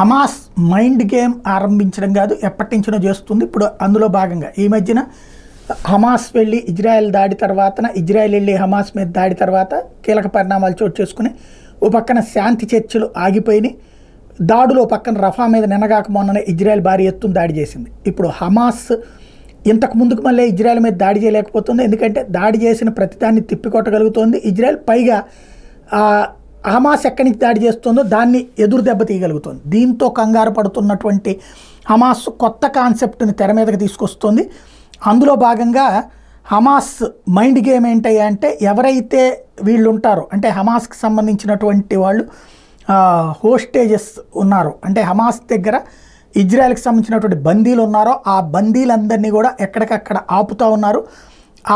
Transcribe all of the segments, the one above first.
Hamas mind game ఆరంభించడం కాదు, ఎప్పటి నుంచో చేస్తుంది. ఇప్పుడు అందులో భాగంగా ఈ మధ్యన హమాస్ వెళ్ళి ఇజ్రాయెల్ దాడి తర్వాత, ఇజ్రాయెల్ వెళ్ళి హమాస్ మీద దాడి తర్వాత కీలక పరిణామాలు చోటు చేసుకుని ఓ పక్కన శాంతి చర్చలు ఆగిపోయినాయి. దాడులో పక్కన రఫా మీద నిన్నగాక మొన్ననే ఇజ్రాయెల్ భారీ ఎత్తున దాడి చేసింది. ఇప్పుడు హమాస్ ఇంతకు ముందుకు మళ్ళీ ఇజ్రాయెల్ మీద దాడి చేయలేకపోతుంది, ఎందుకంటే దాడి చేసిన ప్రతిదాన్ని తిప్పికొట్టగలుగుతోంది ఇజ్రాయెల్. పైగా హమాస్ ఎక్కడి నుంచి దాడి చేస్తుందో దాన్ని ఎదురు దెబ్బ తీయగలుగుతుంది. దీంతో కంగారు పడుతున్నటువంటి హమాస్ కొత్త కాన్సెప్ట్ని తెర మీదకి తీసుకొస్తుంది. అందులో భాగంగా హమాస్ మైండ్ గేమ్ ఏంటయ్యా అంటే, ఎవరైతే వీళ్ళు ఉంటారో అంటే హమాస్కి సంబంధించినటువంటి వాళ్ళు హోస్టేజెస్ ఉన్నారో, అంటే హమాస్ దగ్గర ఇజ్రాయెల్కి సంబంధించినటువంటి బందీలు ఉన్నారో ఆ బందీలందరినీ కూడా ఎక్కడికక్కడ ఆపుతూ ఉన్నారు.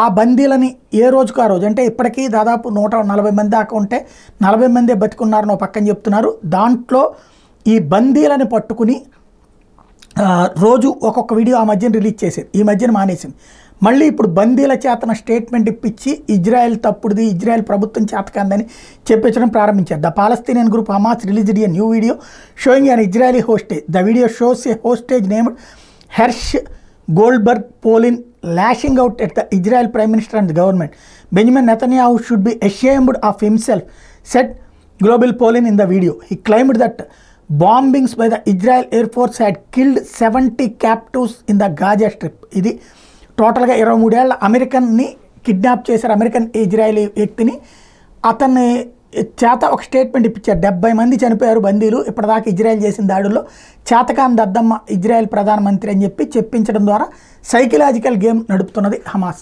ఆ బందీలని ఏ రోజుకు ఆ రోజు, అంటే ఇప్పటికీ దాదాపు 140 మంది దాకా ఉంటే 40 మందే బతికున్నారని ఒక పక్కన చెప్తున్నారు. దాంట్లో ఈ బందీలని పట్టుకుని రోజు ఒక్కొక్క వీడియో ఆ మధ్యన రిలీజ్ చేసేది, ఈ మధ్యన మానేసింది. మళ్ళీ ఇప్పుడు బందీల చేతన స్టేట్మెంట్ ఇప్పించి ఇజ్రాయెల్ తప్పుడుది, ఇజ్రాయెల్ ప్రభుత్వం చేతకందని చెప్పించడం ప్రారంభించారు. The Palestinian group Hamas released a new video showing an Israeli hostage. The video shows a hostage named Hersh Goldberg Polin lashing out at the Israel Prime Minister and the government. Benjamin Netanyahu should be ashamed of himself, said Global Polin in the video. He claimed that bombings by the Israel Air Force had killed 70 captives in the Gaza Strip. ఇది టోటల్గా 23 ఏళ్ల అమెరికన్ని kidnap చేశారు, American Israeli వ్యక్తిని. అతన్ని చేత ఒక statement ఇప్పించారు. 70 మంది చనిపోయారు బందీలు ఇప్పటిదాకా ఇజ్రాయెల్ చేసిన దాడుల్లో, చేతకాని దద్దమ్మ ఇజ్రాయెల్ ప్రధానమంత్రి అని చెప్పి చెప్పించడం ద్వారా సైకలాజికల్ గేమ్ నడుపుతున్నది హమాస్.